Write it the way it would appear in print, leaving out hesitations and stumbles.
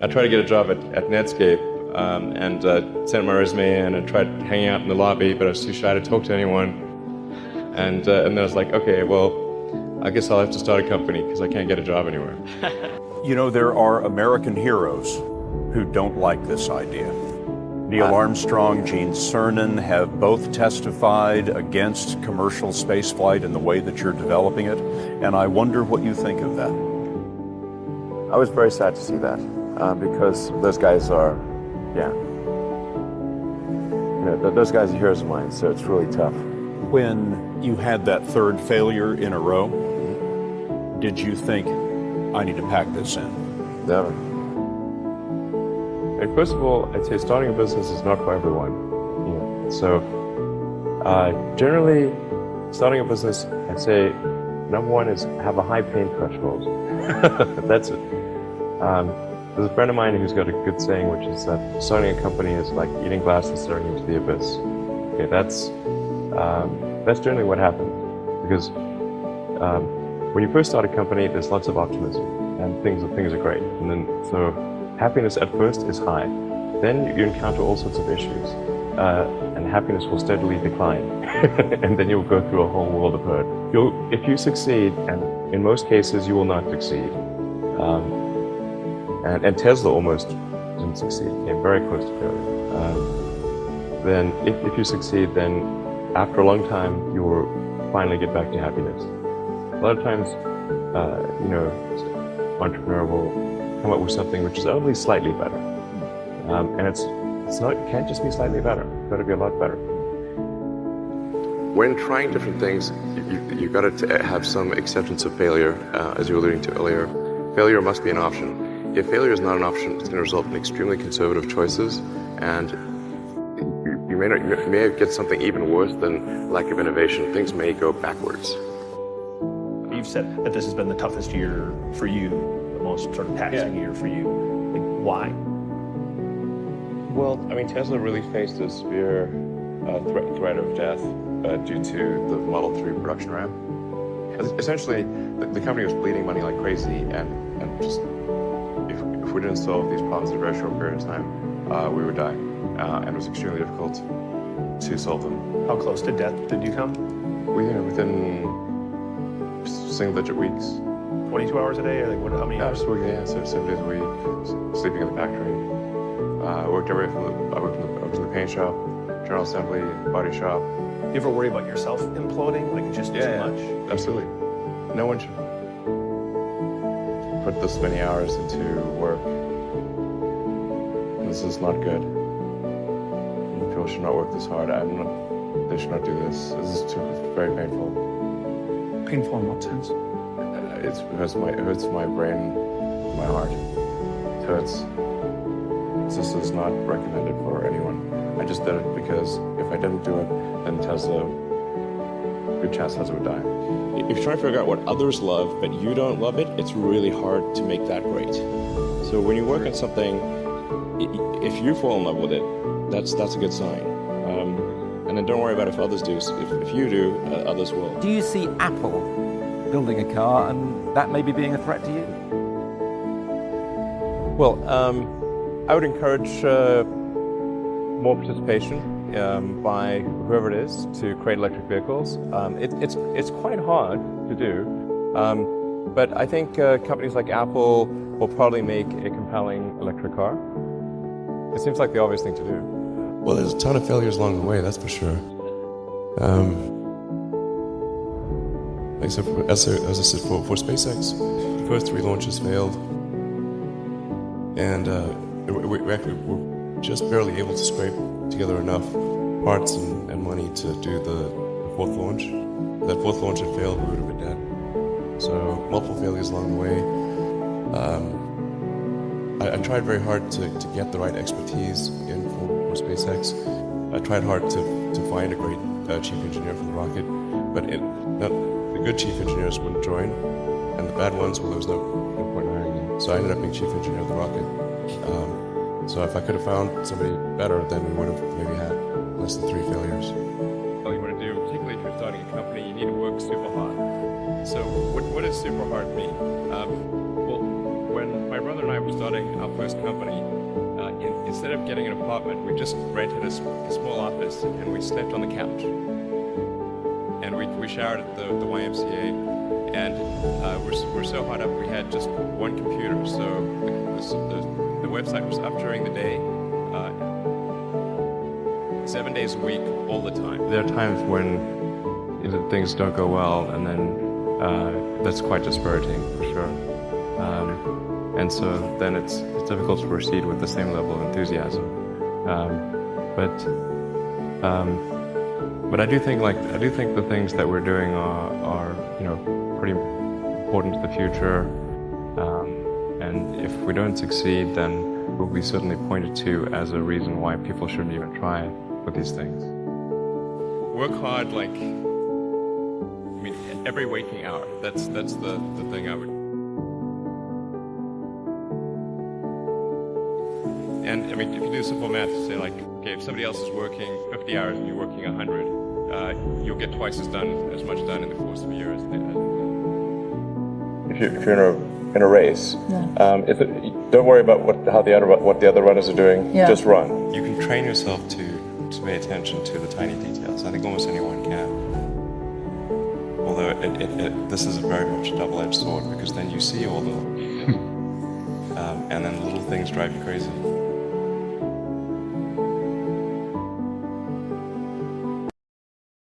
I tried to get a job at Netscape and sent my resume in and tried hanging out in the lobby, but I was too shy to talk to anyone. And then I was like, okay, well, I guess I'll have to start a company because I can't get a job anywhere. You know, there are American heroes who don't like this idea. Neil Armstrong, Gene Cernan have both testified against commercial spaceflight in the way that you're developing it, and I wonder what you think of that. I was very sad to see that because those guys are, those guys are heroes of mine, so it's really tough. When you had that third failure in a row, did you think, I need to pack this in? Never. And first of all, I'd say starting a business is not for everyone. So generally, starting a business, I'd say number one is have a high pain threshold. That's it. There's a friend of mine who's got a good saying, which is that starting a company is like eating glass and staring into the abyss. Okay, that's generally what happens, because when you first start a company, there's lots of optimism and things are great, and then so happiness at first is high. Then you encounter all sorts of issues, and happiness will steadily decline, and then you'll go through a whole world of hurt. If you succeed, and in most cases you will not succeed, and Tesla almost didn't succeed, came very close to failure. Then if you succeed, then after a long time you will finally get back to happiness. A lot of times, entrepreneur will come up with something which is only slightly better, and it can't just be slightly better. It's got to be a lot better. When trying different things, you've got to have some acceptance of failure, as you were alluding to earlier. Failure must be an option. If failure is not an option, it's going to result in extremely conservative choices, and you may get something even worse than lack of innovation. Things may go backwards. You've said that this has been the toughest year for you, the most sort of taxing year for you. Like, why? Well, I mean, Tesla really faced a severe threat of death due to the Model 3 production ramp. Essentially, the company was bleeding money like crazy, and just if we didn't solve these problems in a very short period of time, we would die. And it was extremely difficult to solve them. How close to death did you come? Within single-digit weeks. 22 hours a day, or like how many hours? Just working, so 7 days a week, sleeping in the factory. I worked in the paint shop, general assembly, body shop. Do you ever worry about yourself imploding, like just too much? Absolutely. No one should put this many hours into work. This is not good. People should not work this hard. They should not do this. This is very painful. Painful in what sense? It hurts my brain, my heart. So this is not recommended for anyone. I just did it because if I didn't do it, then Tesla, good chance Tesla would die. If you're trying to figure out what others love, but you don't love it, it's really hard to make that great. So when you work on something, if you fall in love with it, that's a good sign. And then don't worry about if others do. If you do, others will. Do you see Apple building a car and that maybe being a threat to you? Well, I would encourage more participation by whoever it is to create electric vehicles. It's quite hard to do, but I think companies like Apple will probably make a compelling electric car. It seems like the obvious thing to do. Well, there's a ton of failures along the way, that's for sure. Like I said, as I said, for SpaceX, the first 3 launches failed, and we actually were just barely able to scrape together enough parts and money to do the 4th launch. If that 4th launch had failed, we would have been dead. So multiple failures along the way. I tried very hard to get the right expertise in for SpaceX. I tried hard to find a great chief engineer for the rocket, but the good chief engineers wouldn't join, and the bad ones, well, there was no point in hiring them. So I ended up being chief engineer of the rocket. So if I could have found somebody better, then we would have maybe had less than 3 failures. All you want to do, particularly if you're starting a company, you need to work super hard. So what does super hard mean? Well, when when my brother and I were starting our first company, instead of getting an apartment, we just rented a small office and we slept on the couch. And we showered at the YMCA, and we're so hot up we had just one computer. So the website was up during the day, 7 days a week, all the time. There are times when things don't go well, and then that's quite dispiriting for sure. And so then it's difficult to proceed with the same level of enthusiasm. But I do think the things that we're doing are pretty important to the future. And if we don't succeed, then we'll be certainly pointed to as a reason why people shouldn't even try with these things. Work hard, every waking hour. That's the thing I would. And if you do simple math, say okay, if somebody else is working 50 hours and you're working 100, you'll get twice as much done in the course of a year as they did. If you're in a race, don't worry about what the other runners are doing. Yeah. Just run. You can train yourself to pay attention to the tiny details. I think almost anyone can. Although this is very much a double-edged sword, because then you see all the and then little things drive you crazy.